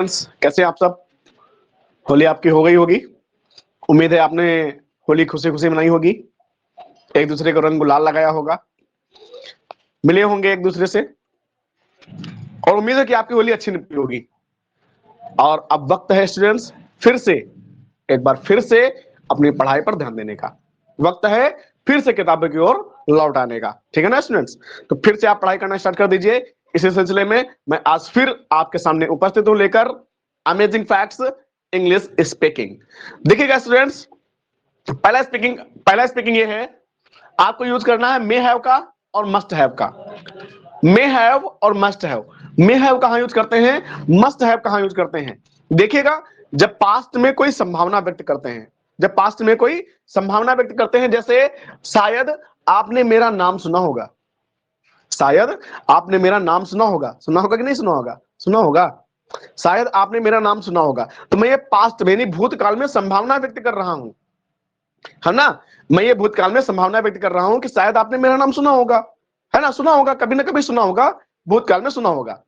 कैसे हैं आप सब? होली आपकी हो गई होगी। उम्मीद है आपने होली खुशी खुशी मनाई होगी, एक दूसरे को रंग गुलाल लगाया होगा, मिले होंगे एक दूसरे से, और उम्मीद है कि आपकी होली अच्छी निपटी होगी। और अब वक्त है स्टूडेंट्स, फिर से एक बार फिर से अपनी पढ़ाई पर ध्यान देने का वक्त है, फिर से किताबों की ओर लौट आने का। ठीक है ना स्टूडेंट्स? तो फिर से आप पढ़ाई करना स्टार्ट कर दीजिए। इसी सिलसिले में मैं आज फिर आपके सामने उपस्थित हूं लेकर अमेजिंग फैक्ट्स इंग्लिश स्पीकिंग। देखिएगा स्टूडेंट्स, पहला स्पीकिंग ये है, आपको यूज करना है मे हैव का और मस्ट हैव का। मे हैव और मस्ट हैव। मे हैव कहां यूज करते हैं, मस्ट हैव कहां यूज करते हैं? देखिएगा, जब पास्ट में कोई संभावना व्यक्त करते हैं, जब पास्ट में कोई संभावना व्यक्त करते हैं, जैसे शायद आपने मेरा नाम सुना होगा, शायद आपने मेरा नाम सुना होगा, सुना होगा कि नहीं सुना होगा? सुना होगा। शायद आपने मेरा नाम सुना होगा, तो मैं ये पास्ट में यानी भूतकाल में संभावना व्यक्त कर रहा हूं, है ना? मैं ये भूतकाल में संभावना व्यक्त कर रहा हूं कि शायद आपने मेरा नाम सुना होगा, है ना? सुना होगा, कभी ना कभी सुना होगा, भूतकाल में सुना होगा।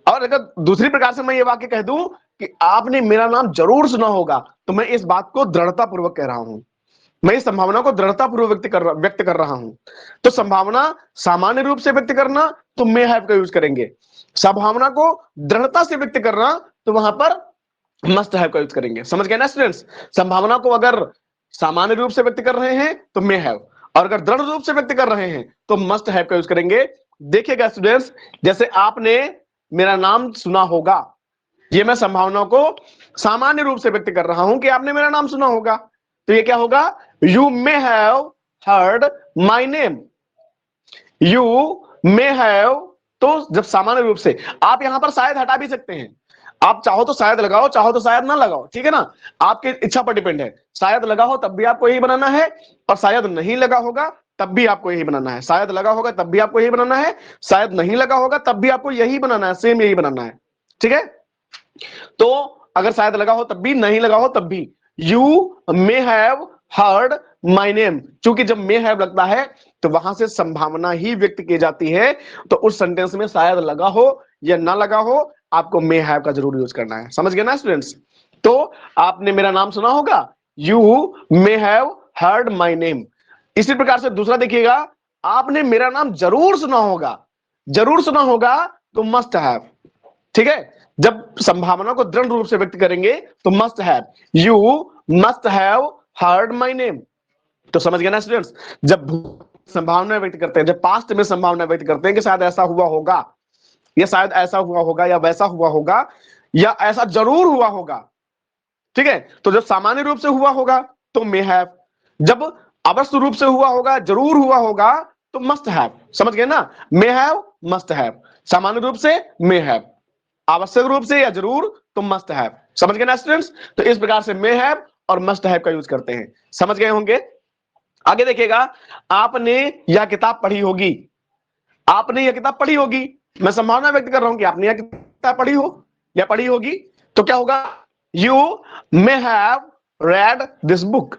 और अगर दूसरी प्रकार से मैं ये वाक्य कह दूं कि आपने मेरा नाम जरूर सुना होगा, तो मैं इस बात को दृढ़ता पूर्वक कह रहा हूं, मैं इस संभावना को दृढ़ता पूर्वक व्यक्त कर रहा हूं। तो संभावना सामान्य रूप से व्यक्त करना तो मे हैव का यूज करेंगे, संभावना को दृढ़ता से व्यक्त करना तो वहां पर मस्ट हैव का यूज करेंगे। समझ गए ना स्टूडेंट्स? संभावना को अगर सामान्य रूप से व्यक्त कर रहे हैं तो मे हैव, और अगर दृढ़ रूप से व्यक्त कर रहे हैं तो मस्ट हैव का यूज करेंगे। देखिएगा स्टूडेंट्स, जैसे आपने मेरा नाम सुना होगा, ये मैं संभावना को सामान्य रूप से व्यक्त कर रहा हूं कि आपने मेरा नाम सुना होगा, तो ये क्या होगा? You may have heard my name. You may have, तो जब सामान्य रूप से, आप यहां पर शायद हटा भी सकते हैं, आप चाहो तो शायद लगाओ, चाहो तो शायद ना लगाओ, ठीक है ना? आपकी इच्छा पर डिपेंड है। शायद लगा हो तब भी आपको यही बनाना है, और शायद नहीं लगा होगा तब भी आपको यही बनाना है। शायद लगा होगा तब भी आपको यही बनाना है, शायद नहीं लगा होगा तब भी आपको यही बनाना है, सेम यही बनाना है। ठीक है? तो अगर शायद लगा हो तब भी, नहीं लगा हो तब भी, you may have heard my name. क्योंकि जब मे हैव लगता है तो वहां से संभावना ही व्यक्त की जाती है, तो उस सेंटेंस में शायद लगा हो या ना लगा हो, आपको मे हैव का जरूर यूज करना है। समझ गए ना स्टूडेंट्स? तो आपने मेरा नाम सुना होगा, you may have heard my name. इसी प्रकार से दूसरा देखिएगा, आपने मेरा नाम जरूर सुना होगा, जरूर सुना होगा तो मस्ट हैव। ठीक है? जब संभावना को दृढ़ रूप से व्यक्त करेंगे तो must have, you must have heard my name. तो समझ गए ना स्टूडेंट्स? जब संभावना व्यक्त करते हैं, जब पास्ट में संभावना व्यक्त करते हैं कि शायद ऐसा हुआ होगा, या शायद ऐसा हुआ होगा, या वैसा हुआ होगा, या ऐसा जरूर हुआ होगा। ठीक है? तो जब सामान्य रूप से हुआ होगा तो मे हैव, जब अवश्य रूप से हुआ होगा, जरूर हुआ होगा, तो मस्ट हैव। समझ गए ना? मे हैव, मस्ट हैव, सामान्य रूप से मे हैव, आवश्यक रूप से या जरूर तो मस्ट हैव। समझ गए ना स्टूडेंट्स? तो इस प्रकार से मे हैव और मस्ट हैव का यूज करते हैं। समझ गए होंगे? आगे देखिएगा, आपने यह किताब पढ़ी होगी, आपने यह किताब पढ़ी होगी, मैं संभावना व्यक्त कर रहा हूं कि आपने यह किताब पढ़ी हो या पढ़ी होगी, तो क्या होगा? You may have read this book.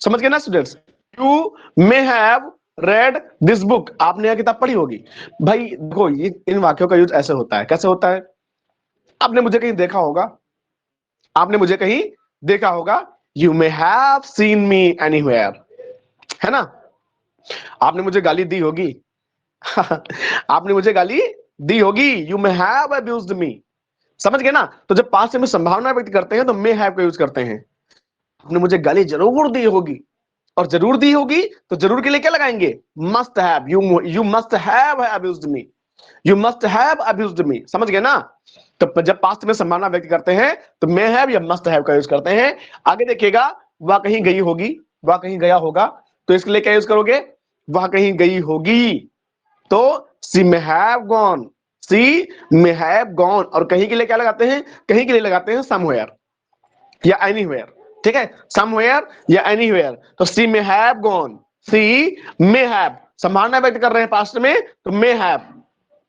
समझ गए ना students? You may have read this book, आपने यह किताब पढ़ी होगी। भाई देखो, ये इन वाक्यों का यूज ऐसे होता है, कैसे होता है? आपने मुझे कहीं देखा होगा, आपने मुझे कहीं देखा होगा, you may have seen me anywhere, है ना? आपने मुझे गाली दी होगी आपने मुझे गाली दी होगी, you may have abused me. समझ गए ना? तो जब पास्ट में संभावना व्यक्त करते हैं तो मे हैव का यूज करते हैं। आपने मुझे गाली जरूर दी होगी, और जरूर दी होगी तो जरूर के लिए क्या लगाएंगे? Must have. You must have abused me, you must have abused me. समझ गए ना? तो जब पास्ट में संभावना व्यक्त करते हैं तो मे हैव या मस्ट हैव का यूज करते हैं। आगे देखिएगा, वह कहीं गई होगी, वह कहीं गया होगा, तो इसके लिए क्या यूज करोगे? वह कहीं गई होगी, तो she may have gone, she may have gone. और कहीं के लिए क्या लगाते हैं? कहीं के लिए लगाते हैं समवेयर या एनीवेयर। ठीक है? समवेयर या एनीवेयर। तो she may have gone, she may have, संभावना व्यक्त कर रहे हैं पास्ट में तो मे हैव,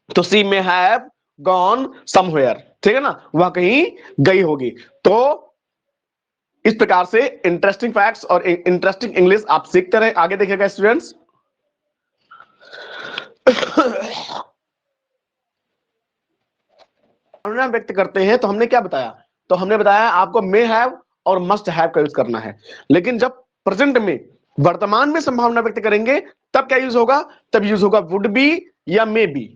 तो she may have gone somewhere. ठीक है ना? वह कहीं गई होगी। तो इस प्रकार से इंटरेस्टिंग फैक्ट्स और इंटरेस्टिंग इंग्लिश आप सीखते रहे। आगे देखिएगा स्टूडेंट्स, संभावना व्यक्त करते हैं तो हमने क्या बताया, तो हमने बताया आपको मे हैव और मस्ट हैव का यूज करना है। लेकिन जब प्रेजेंट में, वर्तमान में संभावना व्यक्त करेंगे तब क्या यूज होगा, तब यूज होगा वुड बी या मे बी,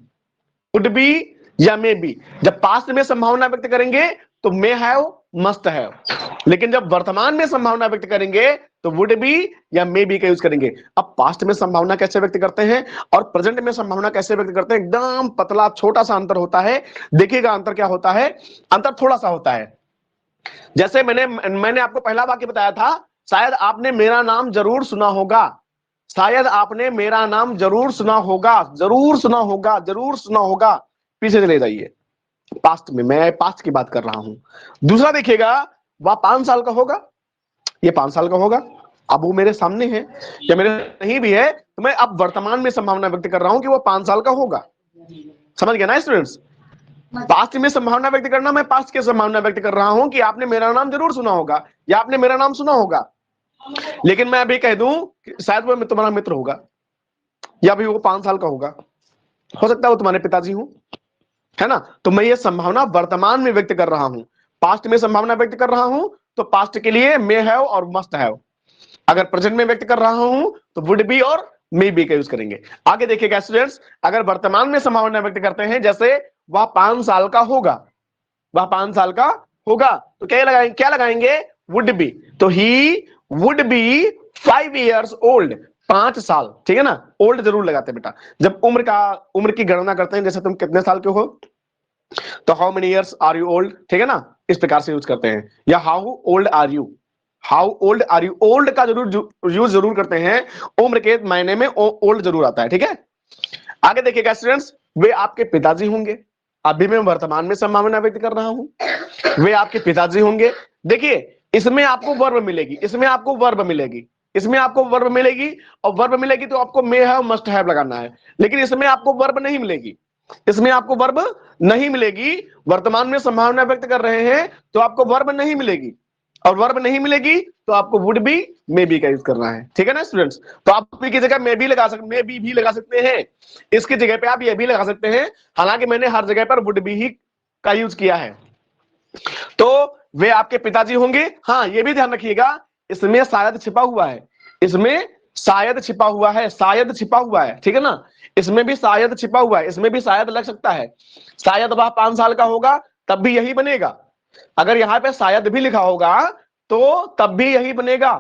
वुड बी या मे बी। जब पास्ट में संभावना व्यक्त करेंगे तो मे हैव मस्ट हैव, लेकिन जब वर्तमान में संभावना व्यक्त करेंगे तो वुड बी या मे बी का यूज करेंगे। अब पास्ट में संभावना कैसे व्यक्त करते हैं और प्रेजेंट में संभावना कैसे व्यक्त करते हैं, एकदम पतला छोटा सा अंतर होता है। देखिएगा अंतर क्या होता है, अंतर थोड़ा सा होता है। जैसे मैंने आपको पहला वाक्य बताया था, शायद आपने मेरा नाम जरूर सुना होगा, शायद आपने मेरा नाम जरूर सुना होगा, जरूर सुना होगा, जरूर सुना होगा। पीछे चले जाइए, पास्ट में, मैं पास्ट की बात कर रहा हूं। दूसरा देखिएगा, वह 5 साल का होगा, ये 5 साल का होगा। अब वो मेरे सामने है या मेरे नहीं भी है तो मैं अब वर्तमान में संभावना व्यक्त कर रहा हूं कि वो 5 साल का होगा। समझ गया ना स्टूडेंट्स? पास्ट में संभावना व्यक्त करना, मैं पास्ट की संभावना व्यक्त कर रहा हूं कि आपने मेरा नाम जरूर सुना होगा या आपने मेरा नाम सुना होगा। लेकिन मैं अभी कह दूं कि शायद वो तुम्हारा मित्र होगा या भी वो 5 साल का होगा, हो सकता है वो तुम्हारे पिताजी हो, है ना। तो मैं ये संभावना वर्तमान में व्यक्त कर रहा हूं, पास्ट में संभावना व्यक्त कर रहा हूं तो पास्ट के लिए मे हैव और मस्ट हैव। अगर प्रेजेंट में व्यक्त कर रहा हूं तो वुड बी और मे बी का यूज करेंगे। आगे देखिएगा स्टूडेंट्स, अगर वर्तमान में संभावना व्यक्त करते हैं, जैसे वह 5 साल का होगा, वह 5 साल का होगा, तो क्या लगाएंगे, वुड बी। तो he would be 5 years old, 5 साल, ठीक है ना। ओल्ड जरूर लगाते हैं बेटा, जब उम्र की गणना करते हैं, जैसे तुम कितने साल के हो तो how many years are you old, ठीक है ना, इस प्रकार से यूज करते हैं। या how old are you, how old are you, old का जरूर यूज जरूर करते हैं, उम्र के मायने में ओल्ड जरूर आता है, ठीक है। आगे देखिएगा स्टूडेंट्स, वे आपके पिताजी होंगे। अभी मैं वर्तमान में संभावना व्यक्त कर रहा हूं, वे आपके पिताजी होंगे। देखिए इसमें आपको वर्ब मिलेगी, इसमें आपको वर्ब मिलेगी, इसमें आपको वर्ब मिलेगी, और वर्ब मिलेगी तो आपको मे हैव मस्ट हैव लगाना है। लेकिन इसमें आपको वर्ब नहीं मिलेगी, इसमें आपको वर्ब नहीं मिलेगी। वर्तमान में संभावना व्यक्त कर रहे हैं तो आपको वर्ब नहीं मिलेगी, और वर्ब नहीं मिलेगी तो आपको वुड बी मे बी का यूज करना है, ठीक है ना स्टूडेंट्स। तो आप भी की जगह मे बी लगा सकते, मे बी भी लगा सकते हैं, इसकी जगह पे आप ये भी लगा सकते हैं। हालांकि मैंने हर जगह पर वुड बी ही का यूज किया है। तो वे आपके पिताजी होंगे। हाँ ये भी ध्यान रखिएगा, इसमें शायद छिपा हुआ है, इसमें शायद छिपा हुआ है, शायद छिपा हुआ है, ठीक है ना। इसमें भी शायद छिपा हुआ है, इसमें भी शायद लग सकता है। शायद वह 5 साल का होगा तब भी यही बनेगा। अगर यहां पे शायद भी लिखा होगा तो तब भी यही बनेगा,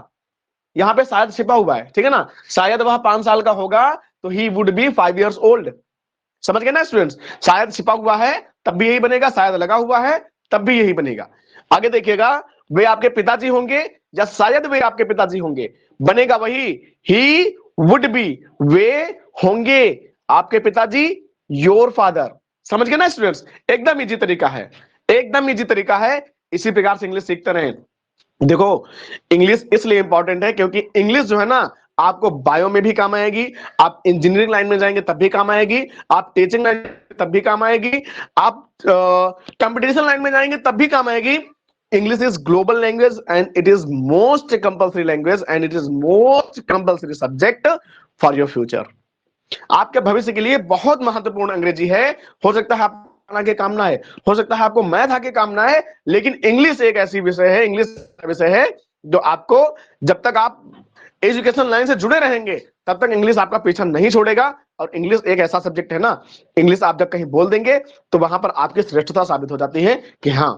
यहां पे शायद छिपा हुआ है, ठीक है ना। शायद वह 5 साल का होगा तो he would be 5 years old। समझ गए ना स्टूडेंट्स, शायद छिपा हुआ है तब भी यही बनेगा, शायद लगा हुआ है तब भी यही बनेगा। आगे देखिएगा, वे आपके पिताजी होंगे या शायद वे आपके पिताजी होंगे, बनेगा वही ही वुड बी, वे होंगे आपके पिताजी, योर फादर। समझ गए ना स्टूडेंट्स, एकदम इजी तरीका है, एकदम इजी तरीका है। इसी प्रकार से इंग्लिश सीखते रहें। देखो इंग्लिश इसलिए इंपॉर्टेंट है क्योंकि इंग्लिश जो है ना आपको बायो में भी काम आएगी, आप इंजीनियरिंग लाइन में जाएंगे तब भी काम आएगी, आप टीचिंग लाइन तब भी काम आएगी, आप कंपटीशन लाइन में जाएंगे तब भी काम आएगी। English is global language and it is most compulsory language and it is most compulsory subject for your future. आपके भविष्य के लिए बहुत महत्वपूर्ण अंग्रेजी है। हो सकता है आप आगे काम ना है, हो सकता है आपको मैथ आगे काम ना है, लेकिन इंग्लिश एक ऐसी विषय है, इंग्लिश विषय है जो आपको, जब तक आप एजुकेशन लाइन से जुड़े रहेंगे तब तक इंग्लिश आपका पीछा नहीं छोड़ेगा। और इंग्लिश एक ऐसा सब्जेक्ट है ना, इंग्लिश आप जब कहीं बोल देंगे तो वहां पर आपकी श्रेष्ठता साबित हो जाती है कि हाँ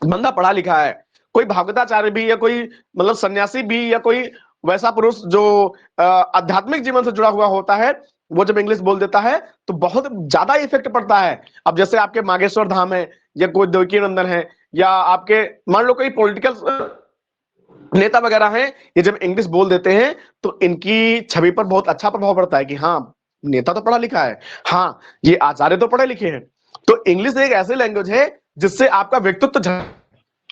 बंदा पढ़ा लिखा है। कोई भागवताचार्य भी या कोई मतलब सन्यासी भी या कोई वैसा पुरुष जो आध्यात्मिक जीवन से जुड़ा हुआ होता है, वो जब इंग्लिश बोल देता है तो बहुत ज्यादा इफेक्ट पड़ता है। अब जैसे आपके मागेश्वर धाम है या कोई देवकी नंदन है या आपके मान लो कोई पॉलिटिकल नेता वगैरह हैं, ये जब इंग्लिश बोल देते हैं तो इनकी छवि पर बहुत अच्छा प्रभाव पड़ता है कि हाँ नेता तो पढ़ा लिखा है, हाँ ये आचार्य तो पढ़े लिखे हैं। तो इंग्लिश एक ऐसी लैंग्वेज है जिससे आपका व्यक्तित्व,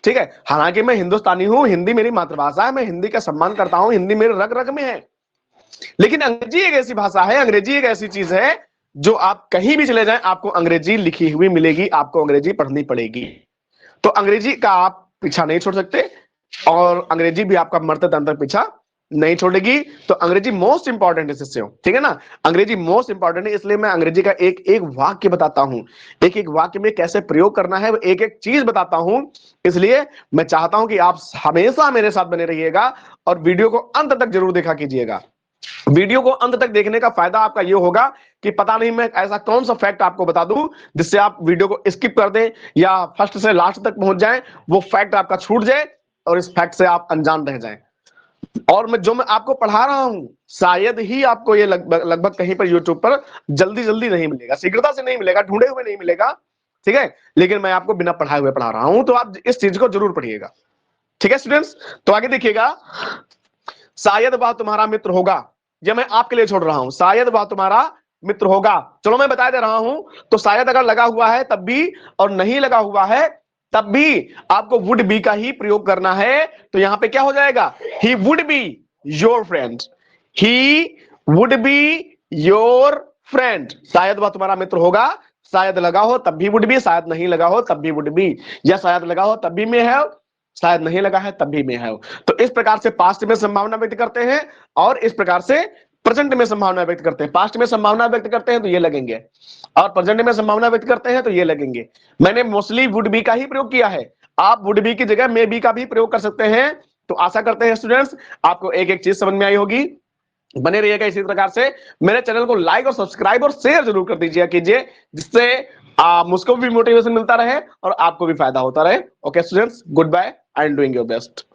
ठीक है। हालांकि मैं हिंदुस्तानी हूं, हिंदी मेरी मातृभाषा है, मैं हिंदी का सम्मान करता हूं, हिंदी मेरे रग रग में है, लेकिन अंग्रेजी एक ऐसी भाषा है, अंग्रेजी एक ऐसी चीज है जो आप कहीं भी चले जाएं आपको अंग्रेजी लिखी हुई मिलेगी, आपको अंग्रेजी पढ़नी पड़ेगी। तो अंग्रेजी का आप पीछा नहीं छोड़ सकते और अंग्रेजी भी आपका मरते दम तक पीछा नहीं छोड़ेगी। तो अंग्रेजी मोस्ट इंपॉर्टेंट है शिष्यों, ठीक है ना, अंग्रेजी मोस्ट इंपॉर्टेंट है। इसलिए मैं अंग्रेजी का एक एक वाक्य बताता हूं, एक एक वाक्य में कैसे प्रयोग करना है, एक एक चीज बताता हूं। इसलिए मैं चाहता हूं कि आप हमेशा मेरे साथ बने रहिएगा और वीडियो को अंत तक जरूर देखा कीजिएगा। वीडियो को अंत तक देखने का फायदा आपका यह होगा कि पता नहीं मैं ऐसा कौन सा फैक्ट आपको बता दूं जिससे आप वीडियो को स्किप कर दें या फर्स्ट से लास्ट तक पहुंच जाएं, वो फैक्ट आपका छूट जाए और इस फैक्ट से आप अनजान रह जाएं। और मैं आपको पढ़ा रहा हूं शायद ही आपको ये लगभग कहीं पर यूट्यूब पर जल्दी जल्दी नहीं मिलेगा, शीघ्रता से नहीं मिलेगा, ढूंढे हुए नहीं मिलेगा, ठीक है, लेकिन मैं आपको बिना पढ़ाए हुए पढ़ा रहा हूं, तो आप इस चीज को जरूर पढ़िएगा, ठीक है स्टूडेंट्स। तो आगे देखिएगा, शायद वह तुम्हारा मित्र होगा, ये मैं आपके लिए छोड़ रहा हूं, शायद वह तुम्हारा मित्र होगा। चलो मैं बता दे रहा हूं, तो शायद अगर लगा हुआ है तब भी और नहीं लगा हुआ है तब भी आपको वुड बी का ही प्रयोग करना है। तो यहां पे क्या हो जाएगा, he would be your friend, he would be your friend. शायद वह तुम्हारा मित्र होगा, शायद लगा हो तब भी वुड बी, शायद नहीं लगा हो तब भी वुड बी, या शायद लगा हो तब भी में है, शायद नहीं लगा है तब भी में है। तो इस प्रकार से पास्ट में संभावना व्यक्त करते हैं और इस प्रकार से प्रेजेंट में संभावना व्यक्त करते हैं। पास्ट में संभावना व्यक्त करते हैं तो ये लगेंगे और प्रेजेंट में संभावना व्यक्त करते हैं तो ये लगेंगे। मैंने मोस्टली वुड बी का ही प्रयोग किया है, आप वुड बी की जगह मे बी का भी प्रयोग कर सकते हैं। तो आशा करते हैं स्टूडेंट्स आपको एक एक चीज समझ में आई होगी। बने रहिएगा इसी प्रकार से, मेरे चैनल को लाइक और सब्सक्राइब और शेयर जरूर कर दीजिए कीजिए, जिससे मुझको भी मोटिवेशन मिलता रहे और आपको भी फायदा होता रहे। Okay students, goodbye and doing your best.